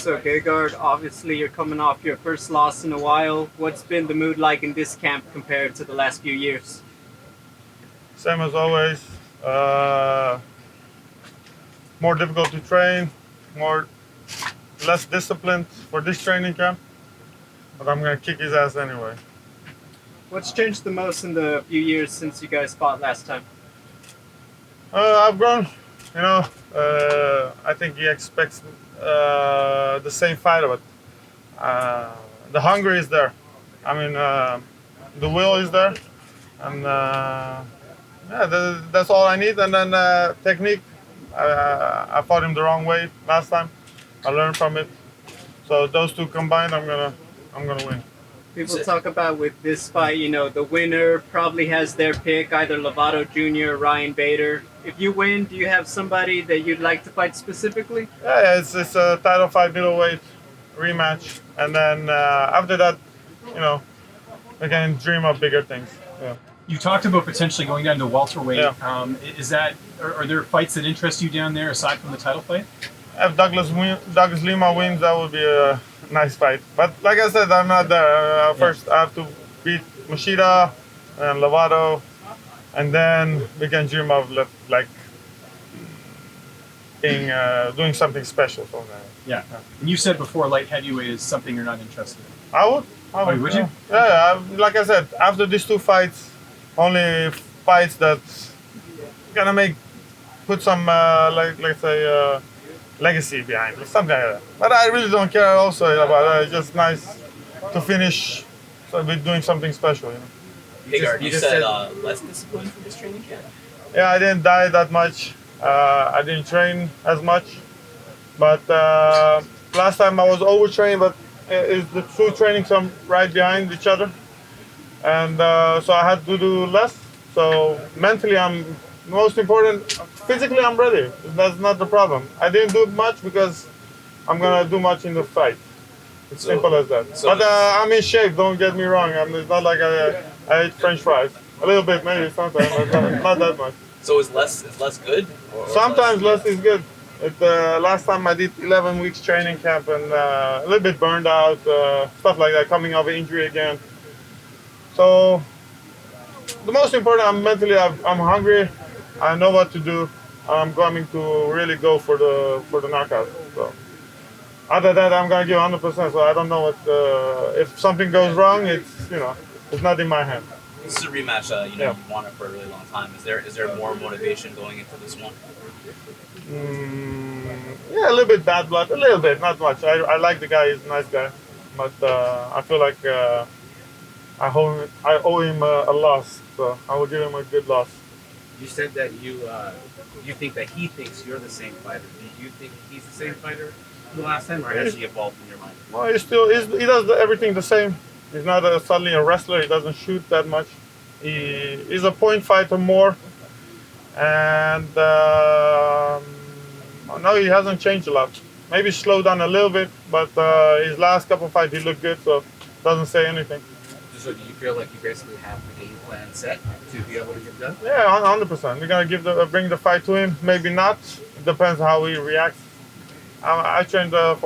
So Gegard, obviously you're coming off your first loss in a while. What's been the mood like in this camp compared to the last few years? Same as always. More difficult to train, less disciplined for this training camp. But I'm gonna kick his ass anyway. What's changed the most in the few years since you guys fought last time? I've grown. I think he expects the same fighter, but the hunger is there. I mean, the will is there, and that's all I need. And then technique. I fought him the wrong way last time. I learned from it. So those two combined, I'm gonna win. People talk about with this fight, the winner probably has their pick, either Lyoto Jr. or Ryan Bader. If you win, do you have somebody that you'd like to fight specifically? Yeah, it's a title fight, middleweight rematch, and then after that, we can dream of bigger things. Yeah. You talked about potentially going down to welterweight. Yeah. Are there fights that interest you down there aside from the title fight? If Douglas Lima wins, that would be a nice fight. But like I said, I'm not there. First, I have to beat Machida and Lyoto, and then we can dream of doing something special for them. Yeah. And you said before light heavyweight is something you're not interested in. I would. Would you? Yeah. Like I said, after these two fights, only fights that gonna put some let's say legacy behind it, something like that. But I really don't care also about it. It's just nice to finish with doing something special. Gegard, you said less discipline for this training camp? Yeah, I didn't diet that much. I didn't train as much. But last time I was overtrained, but the two trainings are right behind each other. And so I had to do less. So mentally, most important, physically I'm ready. That's not the problem. I didn't do much because I'm going to do much in the fight. It's simple as that. But I'm in shape, don't get me wrong. It's not like I eat French fries. A little bit maybe sometimes, but not that much. So is less good? Or sometimes less is good. Last time I did 11 weeks training camp and a little bit burned out, stuff like that, coming off an injury again. So the most important, I'm hungry. I know what to do. I'm going to really go for the knockout. So other than that, I'm gonna give 100%. So I don't know if something goes wrong. It's not in my hand. This is a rematch. You've wanted for a really long time. Is there more motivation going into this one? Yeah, a little bit bad blood. A little bit, not much. I like the guy. He's a nice guy, but I feel like I owe him a loss. So I will give him a good loss. You said that you think that he thinks you're the same fighter. Do you think he's the same fighter the last time, or has he evolved in your mind? Well, he does everything the same. He's not suddenly a wrestler. He doesn't shoot that much. He's a point fighter more, and no, he hasn't changed a lot. Maybe slowed down a little bit, but his last couple of fights he looked good, so doesn't say anything. So do you feel like you basically have the game plan set to be able to get done? Yeah, 100%. We're gonna bring the fight to him. Maybe not. It depends on how he reacts. I trained to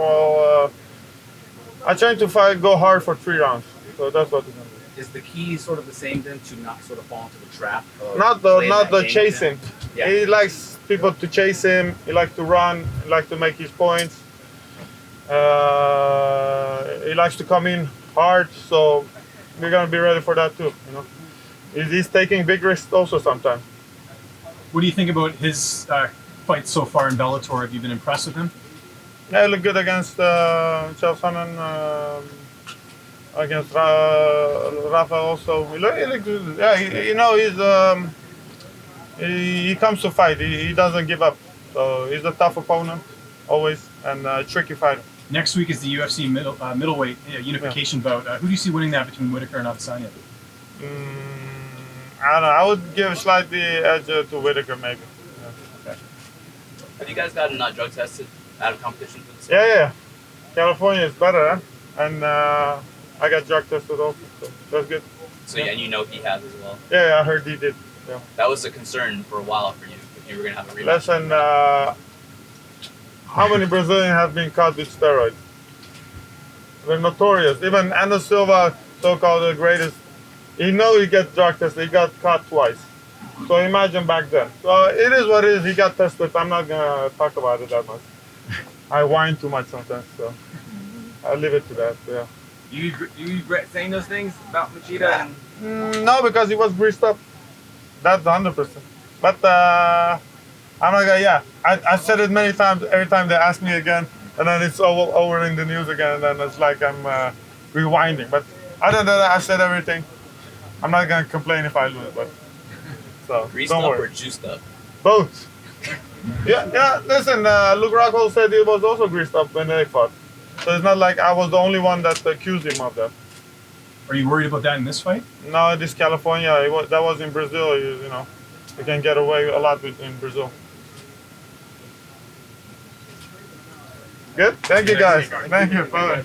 go hard for 3 rounds. So that's what we're gonna do. Is the key sort of the same then, to not sort of fall into the trap? Not the chasing. Yeah. He likes people to chase him. He likes to run. He likes to make his points. He likes to come in hard. So we're gonna be ready for that too. He's taking big risks also sometimes. What do you think about his fights so far in Bellator? Have you been impressed with him? Yeah, he looked good against Chelsonen, against Rafa also. He looked good. Yeah, he comes to fight. He doesn't give up. So he's a tough opponent always, and a tricky fighter. Next week is the UFC middleweight unification bout. Who do you see winning that between Whittaker and Adesanya? I don't know. I would give slightly edge to Whittaker maybe. Yeah. Okay. Have you guys gotten drug tested out of competition for this? Yeah. California is better, huh? And I got drug tested also, so that's good. So and you know he has as well? Yeah, I heard he did. Yeah. That was a concern for a while for you, if you were going to have a rematch. Listen, how many Brazilians have been caught with steroids? They're notorious. Even Anderson Silva, so-called the greatest, he know he gets drug tested. He got caught twice. So imagine back then. So it is what it is. He got tested. I'm not gonna talk about it that much. I whine too much sometimes, so I'll leave it to that. Yeah. Do you regret saying those things about Machida? No, because he was greased up. That's 100%. But I'm not gonna. Yeah, I said it many times. Every time they ask me again, and then it's over in the news again, and then it's like I'm rewinding. But other than that, I said everything. I'm not gonna complain if I lose, but so Greased don't up worry. or juiced up? Both. Yeah. Listen, Luke Rockhold said he was also greased up when they fought. So it's not like I was the only one that accused him of that. Are you worried about that in this fight? No, this California, that was in Brazil. You know, you can get away a lot in Brazil. Good. Thank you, guys. Thank you. Bye.